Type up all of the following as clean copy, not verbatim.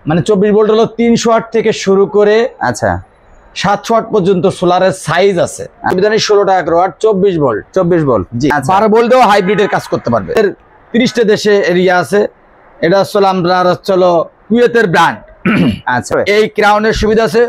মানে 24 ভোল্ট হলো 300 ওয়াট থেকে শুরু করে আচ্ছা 700 ওয়াট পর্যন্ত সোলারের সাইজ আছে। বিধানে 16 টাকা করে ওয়াট 24 ভোল্ট। 24 ভোল্ট জি, 12 ভোল্টেও হাইব্রিডের কাজ করতে পারবে। 30টা দেশে এরিয়া আছে। এটা হলো আমরা হলো কুয়েতের ব্র্যান্ড। আচ্ছা, এই ক্রাউনের সুবিধা আছে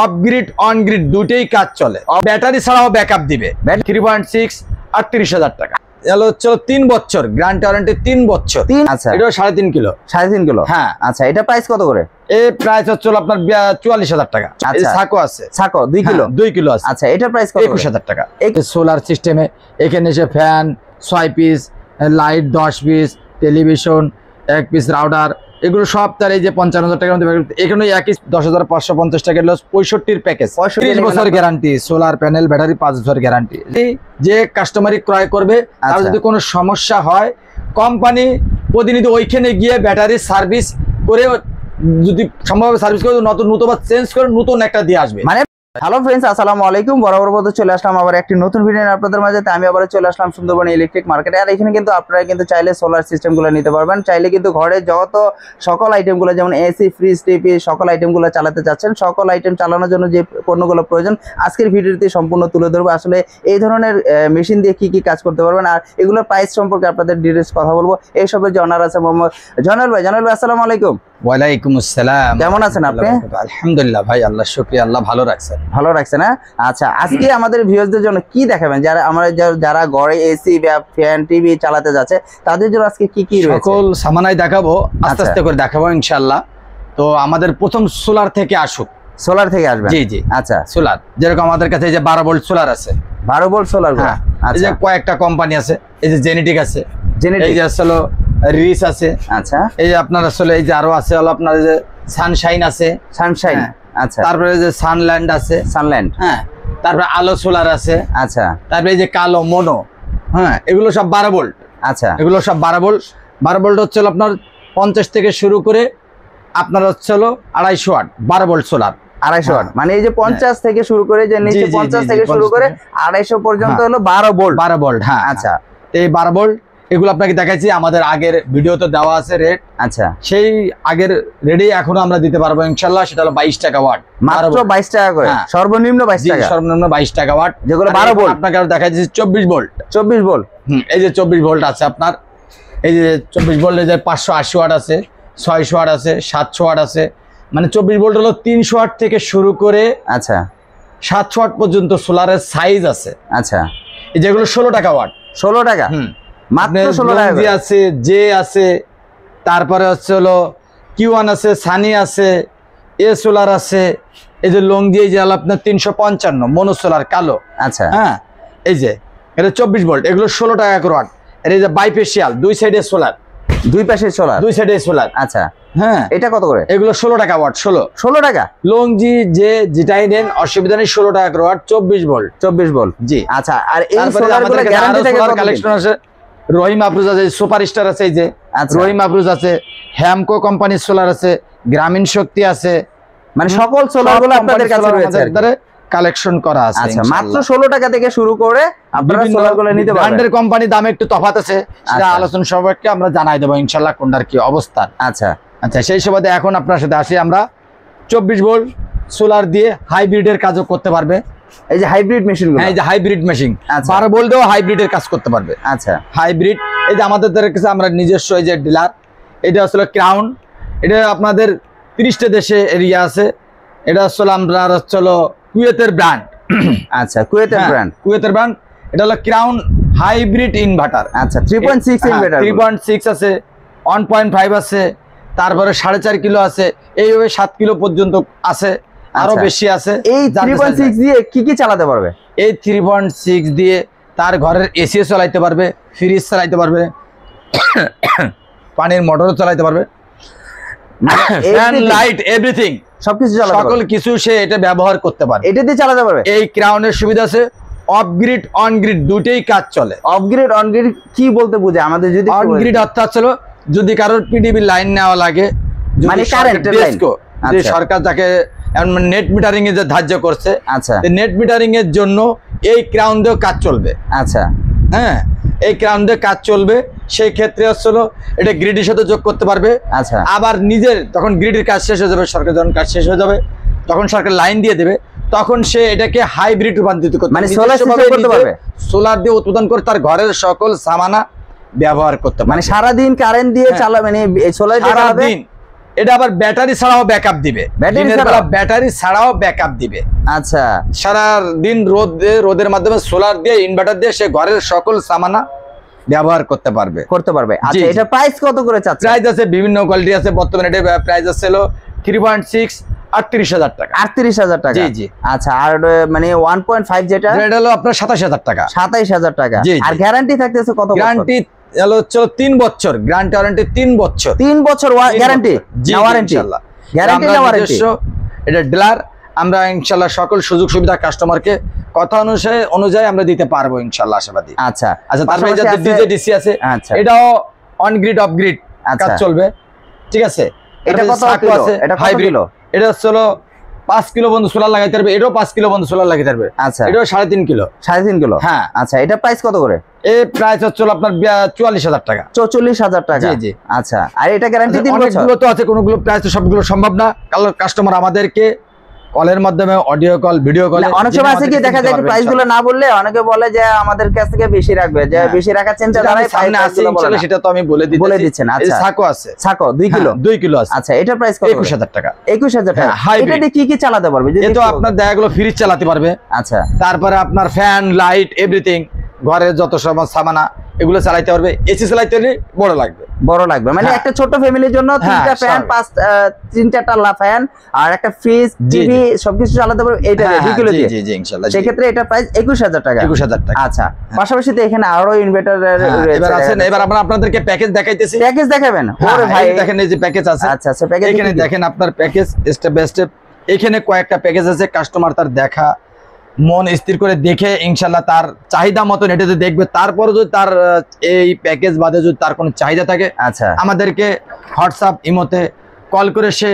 অফ গ্রিড অন গ্রিড দুটেই কাজ চলে। ব্যাটারি ছাড়াও ব্যাকআপ দিবে। 3.6 38,000 টাকা। এলো হচ্ছে 3 বছর গ্যারান্টি ওয়ারেন্টি 3 বছর। আচ্ছা, এটা 3.5 কিলো। 3.5 কিলো। হ্যাঁ। আচ্ছা, এটা প্রাইস কত করে? এই প্রাইস হচ্ছে আপনার 44,000 টাকা। এই সাকো আছে, সাকো 2 কিলো। 2 কিলো আছে। আচ্ছা, এটা প্রাইস কত? 21,000 টাকা। এই সোলার সিস্টেমে এখানে এসে fan 6 piece, light 10 piece, television 1 piece, router, এগুলো সব তার এই যে 55,000 টাকার মধ্যে এখানে একই 10,550 টাকা 65 প্যাকেজ। 30 বছর গ্যারান্টি, সোলার প্যানেল ব্যাটারি 5 বছর গ্যারান্টি। যে কাস্টমারই ক্রয় করবে তার যদি কোনো সমস্যা হয় কোম্পানি প্রতিনিধি ওইখানে গিয়ে ব্যাটারি সার্ভিস করে, যদি সম্ভব সার্ভিস করে নতুন চেঞ্জ করে নতুন একটা দিয়ে আসবে। মানে হ্যালো ফ্রেন্ডস, আসসালামু আলাইকুম। বরাবর মতো চলে আসলাম আবার একটি নতুন ভিডিও নিয়ে আপনাদের মাঝে। আমি আবার চলে আসলাম সুন্দরবন ইলেকট্রিক মার্কেটে। আর এখানে কিন্তু আপনারা কিন্তু চাইলে সোলার সিস্টেমগুলো নিতে পারবেন। চাইলে কিন্তু ঘরে যত সকল আইটেমগুলো যেমন এসি, ফ্রিজ, টিভি সকল আইটেমগুলো চালাতে চাচ্ছেন, সকল আইটেম চালানোর জন্য যে পণ্যগুলো প্রয়োজন আজকের ভিডিওতে সম্পূর্ণ তুলে ধরবো। আসলে এই ধরনের মেশিন দিয়ে কি কি কাজ করতে পারবেন আর এগুলোর প্রাইস সম্পর্কে আপনাদের ডিটেইলস কথা বলবো। এইসবের যে অনার আছে মোহাম্মদ জয়নাল ভাই। জয়নাল ভাই, আসসালামু আলাইকুম। ওয়ালাইকুম আসসালাম। কেমন আছেন আপনি? আলহামদুলিল্লাহ ভাই, আল্লাহ শুকরিয়া, আল্লাহ ভালো রাখছেন। ভালো রাখছেন না? আচ্ছা, আজকে আমাদের ভিউয়ারদের জন্য কি দেখাবেন? যারা ঘরে এসি বা ফ্যান, টিভি চালাতে যাচ্ছে তাদের জন্য আজকে কি কি রয়েছে? সকল সামানাই দেখাবো, আস্তে আস্তে করে দেখাবো ইনশাআল্লাহ। তো আমাদের প্রথম সোলার থেকে আসুক। সোলার থেকে আসবে? জি জি। আচ্ছা, সোলার যেরকম আমাদের কাছে এই যে 12 ভোল্ট সোলার আছে। 12 ভোল্ট সোলার। হ্যাঁ, এই যে কয়েকটা কোম্পানি আছে। এই যে জেনেটিক আছে, জেনেটিক, এই যে আসলে রিস আছে। আচ্ছা, এই যে আপনার আসলে এই যে আরো আছে হলো আপনার যে সানশাইন আছে। সানশাইন, আচ্ছা। তারপরে যে সানল্যান্ড আছে। সানল্যান্ড, হ্যাঁ। তারপরে আলো সোলার আছে। আচ্ছা। তারপরে এই যে কালো মোনো, হ্যাঁ, এগুলো সব 12 ভোল্ট। আচ্ছা, এগুলো সব 12 ভোল্ট। 12 ভোল্ট হচ্ছে আপনার 50 থেকে শুরু করে আপনার হচ্ছে 250 ওয়াট 12 ভোল্ট সোলার। 250 ওয়াট মানে এই যে 50 থেকে শুরু করে যে নিচে 50 থেকে শুরু করে 250 পর্যন্ত হলো 12 ভোল্ট। 12 ভোল্ট, হ্যাঁ। আচ্ছা, এই 12 ভোল্ট এগুলো আপনাকে দেখাচ্ছি, আমাদের আগের ভিডিওতে দেওয়া আছে রেট। আচ্ছা, সেই আগের রেডি এখনো আমরা দিতে পারবো ইনশাআল্লাহ। সেটা হলো 22 টাকা ওয়াট, মাত্র 22 টাকা করে। সর্বনিম্ন 22 টাকা, সর্বনিম্ন 22 টাকা ওয়াট। যেগুলো 12 ভোল্ট আপনাকে আরো দেখাচ্ছি 24 ভোল্ট। 24 ভোল্ট, এই যে 24 ভোল্ট আছে আপনার। এই যে 24 ভোল্ট, এই যে 580 ওয়াট আছে, 600 ওয়াট আছে, 700 ওয়াট আছে। মানে 24 ভোল্ট হলো 300 ওয়াট থেকে শুরু করে আচ্ছা 700 ওয়াট পর্যন্ত সোলারের সাইজ আছে। আচ্ছা, এই যেগুলো 16 টাকা ওয়াট। 16 টাকা, মাত্র 16 টাকা আছে, জে আছে, তারপরে হচ্ছে হলো Q1 আছে, সানি আছে, এ সোলার আছে। এই যে লংজি, এই যে আপনার 355 মনো সোলার কালো। আচ্ছা, হ্যাঁ, এই যে এটা 24 ভোল্ট, এগুলো 16 টাকা করে ওয়াট। এই যে বাইফেশিয়াল, দুই সাইডে সোলার, দুই পাশে সোলার, দুই সাইডে সোলার। আচ্ছা, হ্যাঁ, এটা কত করে? এগুলো 16 টাকা ওয়াট। 16 টাকা। লংজি যে যেটাই নেন অসুবিধা নেই, 16 টাকা করে ওয়াট, 24 ভোল্ট। 24 ভোল্ট, জি। আচ্ছা, আর এই সোলারগুলো গ্যারান্টি থাকে কত? কালেকশন আছে, রহিম আফরোজ আছে, সুপারস্টার আছে, এই যে রহিম আফরোজ আছে, হ্যামকো কোম্পানির সোলার আছে, গ্রামীণ শক্তি আছে। মানে সকল সোলারগুলো আপনাদের কাছে রয়েছে, কালেকশন করা আছে। আচ্ছা, মাত্র 16 টাকা থেকে শুরু করে আপনারা সোলারগুলো নিতে পারবেন। ব্র্যান্ডের কোম্পানি দামে একটু তফাৎ আছে, সেটা আলোচনা সম্পর্কে আমরা জানাই দেব ইনশাআল্লাহ কোনটার কি অবস্থান। আচ্ছা আচ্ছা, সেই সুবাদে এখন আপনার সাথে আসি আমরা। 24 ভোল্ট সোলার দিয়ে হাইব্রিডের কাজও করতে পারবে। এই যে হাইব্রিড মেশিনগুলো, এই যে হাইব্রিড মেশিন 12 ভোল্টেও হাইব্রিডের কাজ করতে পারবে। আচ্ছা, হাইব্রিড এই যে আমাদের কাছে আমরা নিজস্ব এই যে ডিলার, এটা আসলে ক্রাউন। এটা আপনাদের 30টা দেশে এরিয়া আছে। এটা আসলে আমরা হলো কুয়েতের ব্র্যান্ড। আচ্ছা, কুয়েতের ব্র্যান্ড, কুয়েতের ব্র্যান্ড। এটা হলো ক্রাউন হাইব্রিড ইনভার্টার। আচ্ছা, 3.6 ইনভার্টার, 3.6 আছে, 1.5 আছে, তারপরে 4.5 কিলো আছে, এইভাবে 7 কিলো পর্যন্ত আছে, আরো বেশি আছে। এই 3.6 দিয়ে কি কি চালাতে পারবে? এই 3.6 দিয়ে তার ঘরের এসি চালাইতে পারবে, ফ্রিজ চালাইতে পারবে, পানির মোটরও চালাইতে পারবে, ফ্যান, লাইট, এভরিথিং, সবকিছু চালাতে পারবে, সকল কিছু সে এটা ব্যবহার করতে পারবে। এটা দিয়ে চালাতে পারবে। এই ক্রাউনের সুবিধা আছে অফ গ্রিড অন গ্রিড দুটেই কাজ চলে। অফ গ্রিড অন গ্রিড কি বলতে বুঝে আমাদের? যদি অন গ্রিড অর্থাৎ হলো যদি কারোর পিডিবি লাইন নেওয়া লাগে, মানে কারেন্টের লাইন, যে সরকার তাকে নেট মিটারিং এ যে ধার্য করছে, আচ্ছা, নেট মিটারিং এর জন্য এই ক্রাউন দিয়ে কাজ চলবে। আচ্ছা, হ্যাঁ, এই ক্রাউন দিয়ে কাজ চলবে। সেই ক্ষেত্রে হচ্ছিল এটা গ্রিডের সাথে যোগ করতে পারবে। আচ্ছা, আবার নিজের তখন গ্রিডের কাজ শেষ হয়ে যাবে, সরকার যখন কাজ শেষ হয়ে যাবে তখন সরকার লাইন দিয়ে দেবে, তখন সে এটাকে হাইব্রিড রূপান্তরিত করতে মানে সোলার সিস্টেম করতে পারবে, সোলার দিয়ে উৎপাদন করে তার ঘরের সকল সামানা ব্যবহার করতে পারবে। মানে সারা দিন কারেন্ট দিয়ে চালাবে, মানে সোলার দিয়ে চালাবে। এটা আবার ব্যাটারি ছাড়াও ব্যাকআপ দিবে, ব্যাটারি ছাড়াও ব্যাকআপ দিবে। আচ্ছা, সারা দিন রোদের মাধ্যমে সোলার দিয়ে ইনভার্টার দিয়ে সে ঘরের সকল সামানা ব্যবহার করতে পারবে। আচ্ছা, এটা প্রাইস কত করে চাচ্ছেন? প্রাইস আছে বিভিন্ন কোয়ালিটি আছে, বর্তমানে এটা প্রাইস আছে হলো 3.6 38,000 টাকা। 38,000 টাকা। জি জি। আচ্ছা, আর মানে 1.5 যেটা এটা হলো আপনার 27,000 টাকা। 27,000 টাকা। আর গ্যারান্টি থাকতেছে কত বছর? গ্যারান্টি হলো 3 বছর, গ্যারান্টি ওয়ারেন্টি 3 বছর। 3 বছর গ্যারান্টি না ওয়ারেন্টি? ইনশাআল্লাহ গ্যারান্টি না ওয়ারেন্টি? এটা ডিলার, আমরা ইনশাআল্লাহ সকল সুযোগ সুবিধা কাস্টমারকে কথা অনুযায়ী আমরা দিতে পারবো ইনশাআল্লাহ, আশাবাদী। আচ্ছা আচ্ছা, তারপরে যে ডিজে ডিসি আছে, আচ্ছা, এটাও অন গ্রিড অফ গ্রিড কাজ চলবে, ঠিক আছে। এটা কত কিলো? এটা কত কিলো? এটা হলো 5 কিলো বন্ধু সোলার লাগাইতে পারবে, এটাও 5 কিলো বন্ধু সোলার লাগাইতে পারবে। আচ্ছা, এটাও 3.5 কিলো। 3.5 কিলো, হ্যাঁ। আচ্ছা, এটা প্রাইস কত করে? এই প্রাইস হচ্ছে আপনার 44,000 টাকা। 44,000 টাকা। জি জি। আচ্ছা, আর এটা গ্যারান্টি 3 বছর? অনেকগুলো তো আছে, কোনগুলো প্রাইস তো সবগুলো সম্ভব না, কারণ কাস্টমার আমাদেরকে কলের মাধ্যমে, অডিও কল, ভিডিও কল, অনেক সময় আছে কি দেখা যায় প্রাইস গুলো না বললে অনেকে বলে যে আমাদের কাছ থেকে বেশি রাখবে, যে বেশি রাখার চিন্তা দ্বারাই সামনে আছে ইনশাআল্লাহ, সেটা তো আমি বলে দিচ্ছেন। আচ্ছা, সাকো আছে, সাকো 2 কিলো। 2 কিলো আছে। আচ্ছা, এটা প্রাইস কত? 21,000 টাকা। 21,000 টাকা। হ্যাঁ, এটা দিয়ে কি কি চালাতে পারবে? এই তো আপনার দেখাগুলো ফ্রিজ চালাতে পারবে। আচ্ছা, তারপরে আপনার ফ্যান, লাইট, এভরিথিং, ঘরের যত সমস্ত সামানা এগুলো চালাতে পারবে। এসি চালাতে হলে বড় লাগবে, মানে একটা ছোট ফ্যামিলির জন্য 3টা ফ্যান, 3-4টা ফ্যান আর একটা ফ্রিজ, টিভি সবকিছু চালাতে পারবে এটা 2 কিলো দিয়ে। জি জি ইনশাআল্লাহ। সেই ক্ষেত্রে এটা প্রাইস 21,000 টাকা। 21,000 টাকা। আচ্ছা, পাশাপাশি তো এখানে আরো ইনভার্টার এবার আমরা আপনাদেরকে প্যাকেজ দেখাইতেছি। প্যাকেজ দেখাবেন? ওরে ভাই, দেখেন এই যে প্যাকেজ আছে। আচ্ছা আচ্ছা, প্যাকেজ এখানে দেখেন আপনার প্যাকেজ স্টেপ বাই স্টেপ, এখানে কয়েকটা প্যাকেজ আছে। কাস্টমার তার দেখা মন স্থির করে দেখে ইনশাআল্লাহ তার চাহিদা মতন এটাতে দেখবে। তারপরে যদি তার এই প্যাকেজ বাদে যদি তার কোনো চাহিদা থাকে, আচ্ছা, আমাদেরকে হোয়াটসঅ্যাপ, ইমোতে কল করে সে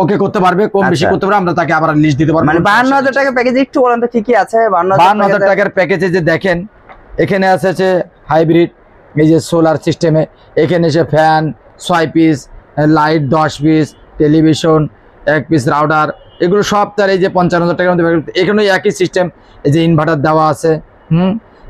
ওকে করতে পারবে, কম বেশি করতে পারবে, আমরা তাকে আবার লিস্ট দিতে পারবো। মানে 52,000 টাকা প্যাকেজ একটু বলেন তো কি কি আছে? 52,000 টাকার প্যাকেজে যে দেখেন এখানে আছে হাইব্রিড, এই যে সোলার সিস্টেমে, এখানে এসে fan 6 piece, light 10 piece, television 1 piece, router, এগুলো সব তার এই যে 55,000 টাকার মধ্যে। এখানে একই সিস্টেম, এই যে ইনভার্টার দেওয়া আছে,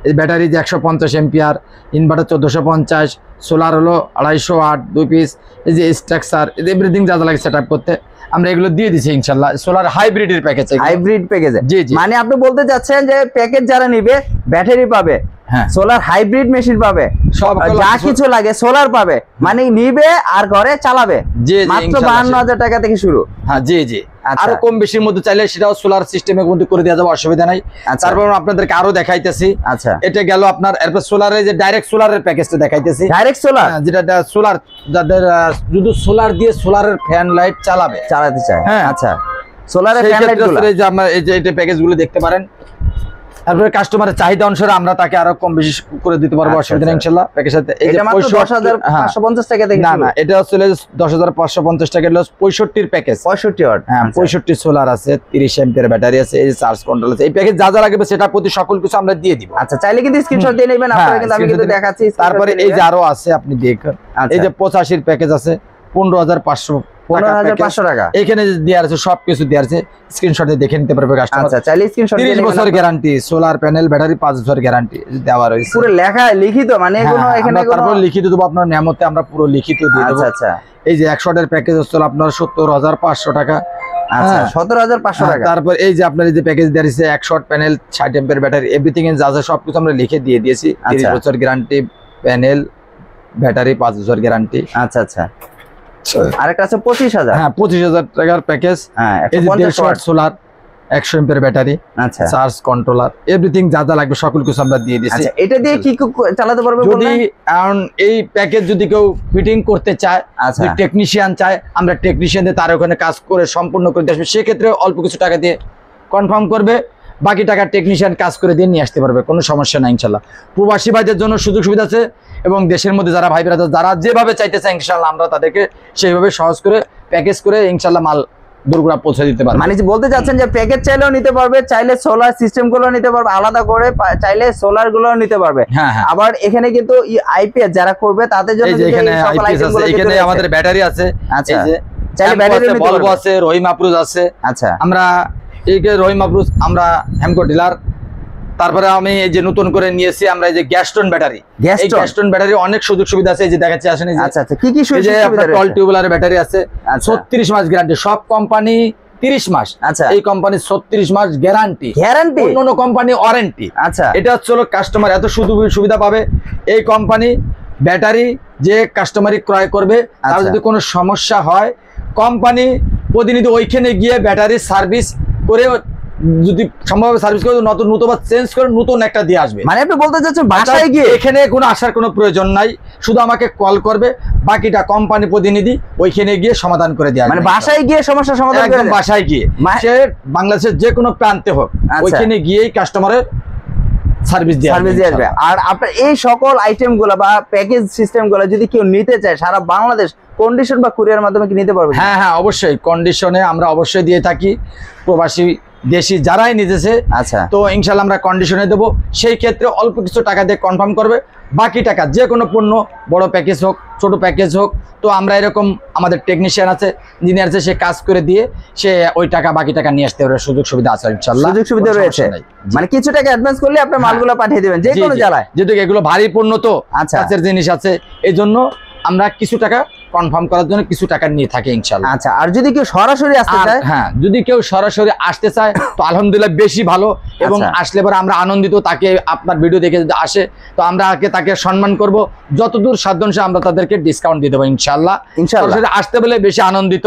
এই ব্যাটারি যে 150 এম্পিয়ার, ইনভার্টার 1450, সোলার হলো 250 ওয়াট 2 পিস, এই যে স্ট্রাকচার, এভরিথিং যা লাগে সেট আপ করতে আমরা এগুলো দিয়ে দিচ্ছি ইনশাআল্লাহ। সোলার হাইব্রিডের প্যাকেজ, হাইব্রিড প্যাকেজ। জি জি। মানে আপনি বলতে যাচ্ছেন যে প্যাকেজ যারা নিবে ব্যাটারি পাবে, হ্যাঁ, সোলার হাইব্রিড মেশিন পাবে, সব যা কিছু লাগে সোলার পাবে, মানে নিবে আর ঘরে চালাবে। জি জি, মাত্র 52,000 টাকা থেকে শুরু। হ্যাঁ জি জি। আরো কম বেশির মধ্যে চাইলে সেটাও সোলার সিস্টেমের মধ্যে করে দেওয়া যাবে, অসুবিধা নাই। তারপর আপনাদেরকে আরো দেখাইতেছি। আচ্ছা, এটা গেল আপনার। এরপর সোলারের যে ডাইরেক্ট সোলারের প্যাকেজটা দেখাইতেছি। ডাইরেক্ট সোলার, যেটা সোলার, যাদের শুধু সোলার দিয়ে সোলারের ফ্যান লাইট চালাতে চায়। হ্যাঁ, আচ্ছা, সোলারের ফ্যান লাইট গুলো এই যে আমরা এই যে এটা প্যাকেজগুলো দেখতে পারেন। তারপরে কাস্টমারের চাহিদা অনুসারে আমরা তাকে আরো কম বেশি করে দিতে পারবো, অসুবিধা নেই ইনশাআল্লাহ। প্যাকেজ সাথে এই যে 10,550 টাকা থেকে না, এটা হচ্ছে 10,550 টাকা হলো 65 প্যাকেজ। 65 ওয়াট। হ্যাঁ, 65 সোলার আছে, 30 এম্পিয়ার ব্যাটারি আছে, এই যে চার্জ কন্ট্রোল আছে। এই প্যাকেজ যা যা লাগবে সেটা প্রতি সকল কিছু আমরা দিয়ে দিব। আচ্ছা, চাইলে কিন্তু স্ক্রিনশট দিয়ে নেবেন আপনারা, কিন্তু আমি কিন্তু দেখাচ্ছি। তারপরে এই যে আরো আছে, আপনি দেখুন, এই যে 85 প্যাকেজ আছে 15,500 টাকা। এখানে দেওয়া আছে, সবকিছু দেওয়া আছে, স্ক্রিনশটে দেখে নিতে পারবে কাস্টমার। আচ্ছা, চাইলে স্ক্রিনশট দিয়ে 30 বছর গ্যারান্টি, সোলার প্যানেল, ব্যাটারি 5 বছর গ্যারান্টি দেওয়া রয়েছে। পুরো লেখা লিখিত, মানে কোনো এখানে তারপর লিখিত দেবো আপনার নিয়ামতে, আমরা পুরো লিখিত দিয়ে দেবো। আচ্ছা, এই যে 100 এর প্যাকেজ হচ্ছে আপনার 70,500 টাকা। আচ্ছা, 17,500 টাকা। তারপর এই যে আপনার এই যে প্যাকেজ দেওয়া আছে, 100 প্যানেল, 60 এম্পিয়ার ব্যাটারি, এভরিথিং এর যা যা সবকিছু আমরা লিখে দিয়ে দিয়েছি। 30 বছর গ্যারান্টি, প্যানেল, ব্যাটারি 5 বছর গ্যারান্টি। আচ্ছা আচ্ছা, আরেকটা আছে 25,000। হ্যাঁ, 25,000 টাকার প্যাকেজ। হ্যাঁ, এই যে 150 ওয়াট সোলার, 100 এম্পিয়ার ব্যাটারি, আচ্ছা, চার্জ কন্ট্রোলার, এভরিথিং যা যা লাগবে সকল কিছু আমরা দিয়ে দিয়েছি। আচ্ছা, এটা দিয়ে কি চালাতে পারবে? যদি এই প্যাকেজ যদি কেউ ফিটিং করতে চায়, আচ্ছা, টেকনিশিয়ান চায়, আমরা টেকনিশিয়ান দিয়ে তার ওখানে কাজ করে সম্পূর্ণ করে দিয়ে আসবে। সেক্ষেত্রে অল্প কিছু টাকা দিয়ে কনফার্ম করবে, বাকি টাকা টেকনিশিয়ান কাজ করে দিয়ে নিয়ে আসতে পারবে, কোনো সমস্যা নাই ইনশাল্লাহ। প্রবাসী ভাইদের জন্য সুযোগ সুবিধা আছে, এবং দেশের মধ্যে যারা ভাই ব্রাদার যারা যেভাবে চাইতেছে ইনশাল্লাহ আমরা তাদেরকে সেইভাবে সহজ করে প্যাকেজ করে ইনশাল্লাহ মাল দূরগুড়া পৌঁছে দিতে পারবে। মানে যে বলতে চাচ্ছেন যে প্যাকেজ চাইলেও নিতে পারবে, চাইলে সোলার সিস্টেম গুলো নিতে পারবে আলাদা করে, চাইলে সোলার গুলো নিতে পারবে। হ্যাঁ হ্যাঁ। আবার এখানে কিন্তু আইপিএস যারা করবে তাদের জন্য এই যে এখানে আইপিএস আছে, এখানে আমাদের ব্যাটারি আছে। আচ্ছা, এই যে চাইলে ব্যাটারি নিতে বলবো পারবে। আছে, রহিম আফরোজ আছে। আচ্ছা, আমরা এই যে রহিম আফরোজ, আমরা হেমকো ডিলার। তারপরে আমি এই যে নতুন করে নিয়েছি আমরা এই যে গ্যাস্টন ব্যাটারি। এই গ্যাস্টন ব্যাটারি অনেক সুযোগ সুবিধা আছে, এই যে দেখাচ্ছি আসেন। আচ্ছা আচ্ছা, কি কি সুবিধা? এই যে আপনার টল টিউবুলার ব্যাটারি আছে, 36 মাস গ্যারান্টি। সব কোম্পানি 30 মাস, আচ্ছা এই কোম্পানি 36 মাস গ্যারান্টি। অন্য কোম্পানি ওয়ারেন্টি। আচ্ছা, এটা হচ্ছে কাস্টমার এত সুবিধা পাবে। এই কোম্পানি ব্যাটারি যে কাস্টমারই ক্রয় করবে, তার যদি কোনো সমস্যা হয়, কোম্পানি প্রতিনিধি ওইখানে গিয়ে ব্যাটারি সার্ভিস করে, যদি সম্ভব সার্ভিস করে নতুন বা চেঞ্জ করে নতুন একটা দিয়ে আসবে। মানে আপনি বলতে চাচ্ছেন বাসায় গিয়ে এখানে কোনো আসার কোনো প্রয়োজন নাই, শুধু আমাকে কল করবে, বাকিটা কোম্পানি প্রতিনিধি ওইখানে গিয়ে সমাধান করে দেওয়া। মানে বাসায় গিয়ে সমস্যা সমাধান করে, একদম বাসায় গিয়ে, সে বাংলাদেশের যে কোনো প্রান্তে হোক, ওইখানে গিয়েই কাস্টমারের সার্ভিস দিয়ে আসবে। আর আপনার এই সকল আইটেম গুলো বা প্যাকেজ সিস্টেম গুলো যদি কেউ নিতে চায় সারা বাংলাদেশ, কন্ডিশন বা কুরিয়ার মাধ্যমে কি নিতে পারবে? হ্যাঁ হ্যাঁ, অবশ্যই কন্ডিশনে আমরা অবশ্যই দিয়ে থাকি। প্রবাসী দেশি যারাই নিতেছে, আচ্ছা, তো ইনশাল্লাহ আমরা কন্ডিশনে দেবো। সেই ক্ষেত্রে অল্প কিছু টাকা দিয়ে কনফার্ম করবে, বাকি টাকা যে কোনো পণ্য, বড় প্যাকেজ হোক ছোট প্যাকেজ হোক, তো আমরা এরকম আমাদের টেকনিশিয়ান আছে, ইঞ্জিনিয়ার আছে, সে কাজ করে দিয়ে সে ওই টাকা বাকি টাকা নিয়ে আসতে পারে। সুযোগ সুবিধা আছে ইনশাল্লাহ, সুযোগ সুবিধা রয়েছে। মানে কিছু টাকা অ্যাডভান্স করলে আপনার মালগুলো পাঠিয়ে দেবেন যে কোনো জেলায়, যেহেতু এগুলো ভারী পণ্য, তো আচ্ছা কাছের জিনিস আছে, এই জন্য আমরা কিছু টাকা কনফার্ম করার জন্য কিছু টাকা নিয়ে থাকি ইনশাআল্লাহ। আচ্ছা, আর যদি কেউ সরাসরি আসতে চায়? হ্যাঁ, যদি কেউ সরাসরি আসতে চায় তো আলহামদুলিল্লাহ বেশি ভালো, এবং আসলে পরে আমরা আনন্দিত। তাকে আপনার ভিডিও দেখে যদি আসে, তো আমরা তাকে সম্মান করব, যতদূর সাধ্যাংশে আমরা তাদেরকে ডিসকাউন্ট দিয়ে দেবো ইনশাআল্লাহ। সরাসরি আসতে বলে বেশি আনন্দিত।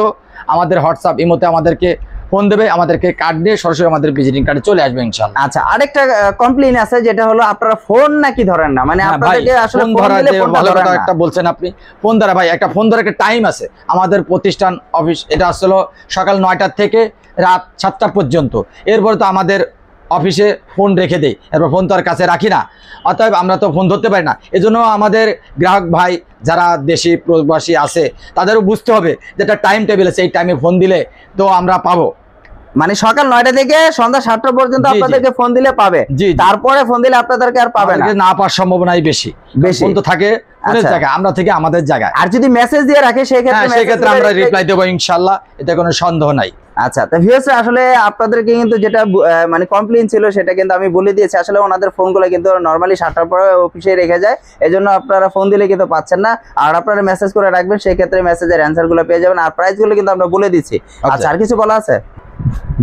আমাদের হোয়াটসঅ্যাপ ইমোতে আমাদেরকে ফোন দেবে, আমাদেরকে কার্ড দিয়ে সরাসরি আমাদের ভিজিটিং কার্ডে চলে আসবে ইনশাআল্লাহ। আচ্ছা, আরেকটা কমপ্লেইন আছে, যেটা হলো আপনারা ফোন নাকি ধরেন না, মানে আপনাদেরকে আসলে ফোন ধরা ভালো কথা একটা বলছেন আপনি। ফোন ধরা ভাই, একটা ফোন ধরা একটা টাইম আছে। আমাদের প্রতিষ্ঠান অফিস এটা আসলে সকাল 9টা থেকে রাত 7টা পর্যন্ত। এরপরে তো আমাদের অফিসে ফোন রেখে দেই, এরপর ফোন তো আর কাছে রাখি না, অতএব আমরা তো ফোন ধরতে পারি না। এজন্য আমাদের গ্রাহক ভাই যারা দেশি প্রবাসী আছে, তাদেরও বুঝতে হবে যে একটা টাইম টেবিল আছে, এই টাইমে ফোন দিলে তো আমরা পাবো। মানে সকাল 9টা থেকে সন্ধ্যা 7টা পর্যন্ত আপনাদেরকে ফোন দিলে পাবে, তারপরে ফোন দিলে আপনাদেরকে আর পাবে না, পাওয়ার সম্ভাবনাই বেশি। ফোন তো থাকে জায়গায়, আমরা থেকে আমাদের জায়গায়। আর যদি মেসেজ দিয়ে রাখে সেক্ষেত্রে আমরা রিপ্লাই দেবো ইনশাআল্লাহ, এতে কোনো সন্দেহ নাই। আচ্ছা, তো ভিউয়ার্স আসলে আপনাদেরকে কিন্তু যেটা মানে কমপ্লেইন ছিল সেটা কিন্তু আমি বলে দিয়েছি। আসলে ওনাদের ফোনগুলো কিন্তু নরমালি 7টার পরে অফিসে রেখে যায়, এজন্য আপনারা ফোন দিলে কিন্তু পাচ্ছেন না। আর আপনারা মেসেজ করে রাখবেন, সেই ক্ষেত্রে মেসেজের অ্যানসারগুলো পেয়ে যাবেন। আর প্রাইসগুলো কিন্তু আমরা বলে দিচ্ছি। আচ্ছা, আর কিছু বলা আছে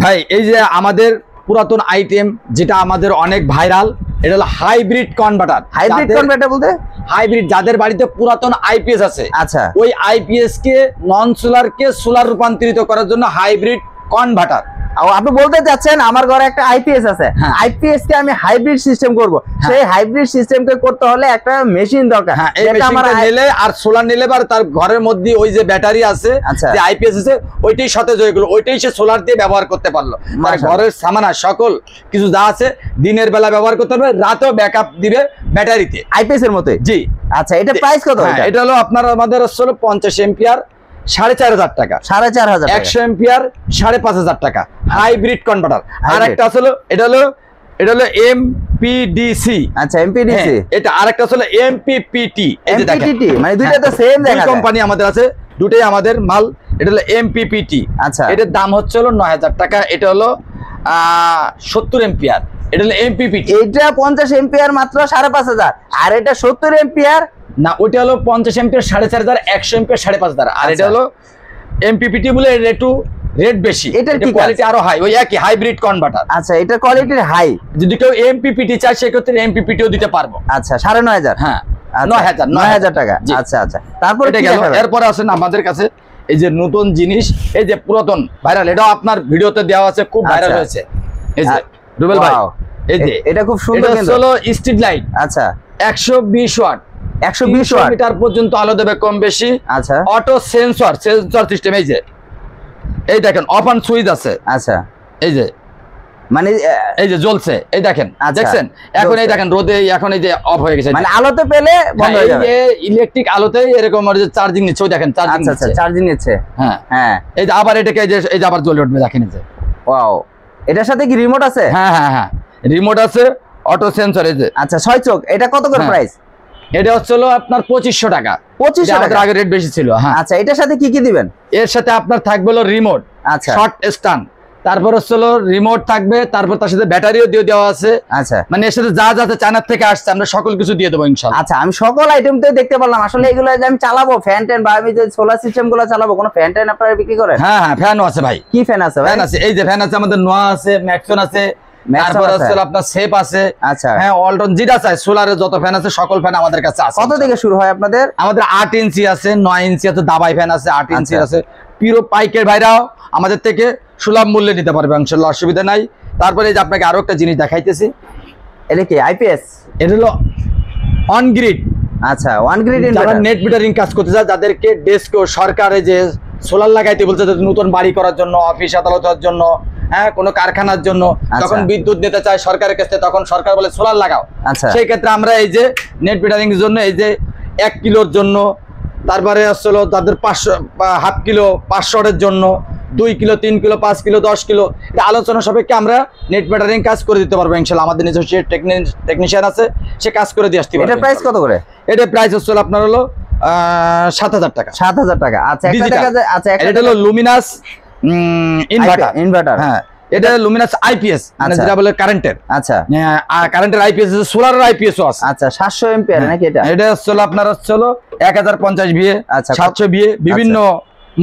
ভাই? এই যে আমাদের পুরাতন আইটেম, যেটা আমাদের অনেক ভাইরাল, এটা হলো হাইব্রিড কনভার্টার। হাইব্রিড কনভার্টার বলতে হাইব্রিড, যাদের বাড়িতে পুরাতন আইপিএস আছে, আচ্ছা, ওই আইপিএস কে নন সোলার কে সোলার রূপান্তরিত করার জন্য হাইব্রিড কনভার্টার। আপনি বলতে চাচ্ছেন আমার ঘরে একটা আইপিএস আছে, আইপিএস কে আমি হাইব্রিড সিস্টেম করব, সেই হাইব্রিড সিস্টেমকে করতে হলে একটা মেশিন দরকার। এই মেশিনটা নিলে আর সোলার নিলে আর তার ঘরের মধ্যে ওই যে ব্যাটারি আছে, যে আইপিএস আছে, ওইটাই সতেজ হয়ে গেল, ওইটাই সে সোলার দিয়ে ব্যবহার করতে পারলো। মানে ঘরের সামানা সকল কিছু যা আছে দিনের বেলা ব্যবহার করতে পারবে, রাতেও ব্যাকআপ দিবে ব্যাটারিতে, আইপিএস এর মতোই। জি। আচ্ছা, এটা প্রাইস কত? এটা হলো আপনার আমাদের আসলে 50 এম্পিয়ার 4,500 টাকা, 4,500, 100 এম্পিয়ার 5,500 টাকা হাইব্রিড কনভার্টার। আর একটা আসলে এটা হলো এমপিডিসি। আচ্ছা, এমপিডিসি এটা। আরেকটা আসলে এমপিপিটি। এই যে দেখেন, মানে দুইটা তো সেম দেখা যায়, কোম্পানি আমাদের আছে, দুটোই আমাদের মাল। এটা হলো এমপিপিটি। আচ্ছা, এটার দাম হচ্ছে 9,000 টাকা। এটা হলো 70 এম্পিয়ার। এটা হলো এমপিপিটি। এটা 50 এম্পিয়ার মাত্র 5,500, আর এটা 70 এম্পিয়ার না, ওইটা হলো 50 এম্পিয়ার 4,500, 100 এম্পিয়ার 5,500। আর এটা হলো এমপিপিটি বলে একটু রেট বেশি, এটার কোয়ালিটি আরো হাই, ওই একই হাইব্রিড কনভার্টার। আচ্ছা, এটা কোয়ালিটি হাই। যদি কেউ এমপিপিটি চায় সেক্ষেত্রে এমপিপিটিও দিতে পারবো। আচ্ছা, 9,500। হ্যাঁ, 9,000 টাকা। আচ্ছা আচ্ছা, তারপর এটা গেল। এরপরে আসেন আমাদের কাছে এই যে নতুন জিনিস, এই যে পুরাতন ভাইরাল, এটাও আপনার ভিডিওতে দেওয়া আছে, খুব ভাইরাল হয়েছে। এই যে রুবেল ভাই, এই যে এটা খুব সুন্দর, এটা হলো স্ট্রিট লাইট। আচ্ছা, 120 ওয়াট, 120 মিটার পর্যন্ত আলো দেবে কম বেশি। আচ্ছা, অটো সেন্সর সিস্টেম। এই যে এই দেখেন অফ অন সুইচ আছে। আচ্ছা, এই যে মানে এই যে জ্বলছে, এই দেখেন, আচ্ছা, দেখছেন এখন এই জ্বলছে। দেখেন রোদে এখন এই যে অফ হয়ে গেছে, মানে আলোতে পেলে বন্ধ হয়ে যাবে। ইলেকট্রিক আলোতেই এরকম আর যে চার্জিং নিচ্ছে, ওই দেখেন চার্জিং আচ্ছা আচ্ছা, নিচ্ছে। চার্জিং নিচ্ছে। হ্যাঁ হ্যাঁ, এই যে আবার এটাকে এই যে আবার জ্বলে উঠবে, দেখেন এই যে। ওয়াও, এটার সাথে কি রিমোট আছে? হ্যাঁ হ্যাঁ হ্যাঁ, রিমোট আছে, অটো সেন্সর। এই যে আচ্ছা, 6 চোখ, এটা কত করে হ্যাঁ। প্রাইস? এটা হচ্ছে হলো আপনার 2500 টাকা। 2500 আমাদের টাকা। আগে রেট বেশি ছিল। হ্যাঁ, আচ্ছা, এটার সাথে কি কি দিবেন? এর সাথে আপনার থাকবে হলো রিমোট, আচ্ছা শর্ট স্টান, তারপর হচ্ছে হলো রিমোট থাকবে, তারপর তার সাথে ব্যাটারিও দিয়ে দেওয়া আছে। আচ্ছা মানে এর সাথে যা যা চায়নার থেকে আসছে আমরা সকল কিছু দিয়ে দেবো ইনশাআল্লাহ। আচ্ছা, আমি সকল আইটেম তো দেখতে পারলাম। আসলে এগুলো যে আমি চালাবো, ফ্যান ট্যান বা আমি যে সোলার সিস্টেম গুলো চালাবো, কোনো ফ্যান ট্যান আপনারা বিক্রি করেন? হ্যাঁ হ্যাঁ, ফ্যানও আছে ভাই, কি ফ্যান আছে ভাই? ফ্যান আছে, এই যে ফ্যান আছে আমাদের, নোয়া আছে, ম্যাক্সন আছে, ম্যাক্সন তারপর আছে। হচ্ছে আপনার সেফ আছে। আচ্ছা, হ্যাঁ, অলটন যেটা চাই, সোলারের যত ফ্যান আছে সকল ফ্যান আমাদের কাছে আছে। কত থেকে শুরু হয় আপনাদের? আমাদের 8 ইঞ্চি আছে, 9 ইঞ্চি আছে, দাবাই ফ্যান আছে, 8 ইঞ্চি আচ্ছা। আছে। পিরো পাইকের ভাইরাও আমাদের থেকে সুলভ মূল্যে নিতে পারবে ইনশাআল্লাহ, অসুবিধা নাই। তারপরে এই যে আপনাকে আরো একটা জিনিস দেখাইতেছি, এটা কি আইপিএস? এটা হলো অন গ্রিড। আচ্ছা, ওয়ান গ্রিড যারা ইনভার্টার। নেট মিটারিং কাজ করতে চায়, যাদেরকে ডেস্ক সরকারে যে সোলার লাগাইতে বলছে, যাদের নতুন বাড়ি করার জন্য, অফিস আদালতের জন্য, হ্যাঁ কোনো কারখানার জন্য, আচ্ছা। যখন বিদ্যুৎ নিতে চায় সরকারের কাছে, তখন সরকার বলে সোলার লাগাও। আচ্ছা, সেই ক্ষেত্রে আমরা এই যে নেট মিটারিং এর জন্য এই যে 1 কিলোর জন্য, তারপরে আসলে তাদের 500 হাফ কিলো 500 এর জন্য, 2 কিলো 3 কিলো 5 কিলো 10 কিলো, এটা আলোচনা সাপেক্ষে আমরা নেট মিটারিং কাজ করে দিতে পারবো ইনশাআল্লাহ। আমাদের নিজস্ব টেকনিশিয়ান আছে, সে কাজ করে দিয়ে আসতে পারবে। এটা প্রাইস কত করে? এটা প্রাইস হচ্ছে আপনার হলো 7000 টাকা। 7000 টাকা। আচ্ছা, একটা Digital। দেখা যায়। আচ্ছা, একটা এটা হলো লুমিনাস ইনভার্টার। ইনভার্টার। হ্যাঁ, এটা লুমিনাস আইপিএস, মানে আচ্ছা। যেটা বলে কারেন্টের। আচ্ছা কারেন্টের আইপিএস আছে, সোলারের আইপিএসও আছে। আচ্ছা, 700 এম্পিয়ার নাকি এটা? এটা হচ্ছে হলো আপনার হচ্ছে হলো 1050 বিয়ে, আচ্ছা, 700 বিয়ে, বিভিন্ন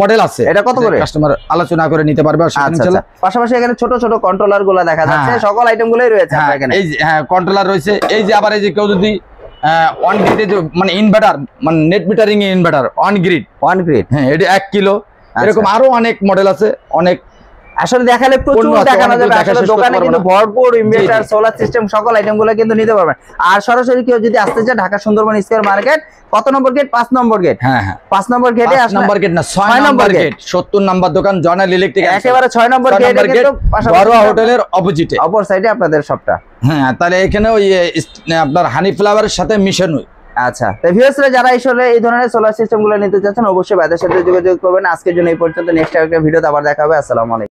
মডেল আছে। এটা কত করে? কাস্টমার আলোচনা করে নিতে পারবে। আচ্ছা আচ্ছা, পাশাপাশি এখানে ছোট ছোট কন্ট্রোলার গুলা দেখা যাচ্ছে, হ্যাঁ। সকল আইটেম গুলোই রয়েছে হ্যাঁ, আপনার এখানে। এই যে হ্যাঁ কন্ট্রোলার রয়েছে। এই যে আবার এই যে কেউ যদি অন গ্রিড, মানে ইনভার্টার, মানে net metering inverter on grid, one grid. হ্যাঁ এটা 1 কিলো, এরকম আরো অনেক মডেল আছে। অনেক আসলে দেখালে প্রচুর পণ্য আছে, দেখানো অনেকগুলো যাবে। দেখা আসলে শেষ করতে দোকানে পারবো কিন্তু না। ভরপুর ইনভার্টার, জি, জি। সোলার সিস্টেম, সকল আইটেম গুলো কিন্তু নিতে পারবেন। আর সরাসরি কেউ যদি আসতে চায়, ঢাকা সুন্দরবন স্কয়ার মার্কেট, কত নম্বর গেট? 5 নম্বর গেট। হ্যাঁ হ্যাঁ, 5 নম্বর গেটে 5 আসলে নাম্বার গেট না, 6 নাম্বার গেট, 70 নাম্বার দোকান, জয়নাল ইলেকট্রিক, একেবারে 6 নম্বর গেটে কিন্তু বড়ুয়া হোটেলের অপোজিটে, অপর সাইডে আপনাদের শপটা। হ্যাঁ। তাহলে এখানে ওই আপনার হানি ফ্লাওয়ারের সাথে মিশন হয়। আচ্ছা, তো ভিউয়ার্সরা যারা আসলে এই ধরনের সোলার সিস্টেম গুলো নিতে চাচ্ছেন, অবশ্যই ভাইদের সাথে যোগাযোগ করবেন। আজকের জন্য এই পর্যন্ত, নেক্সট একটা ভিডিওতে আবার দেখা হবে। আসসালামু আলাইকুম।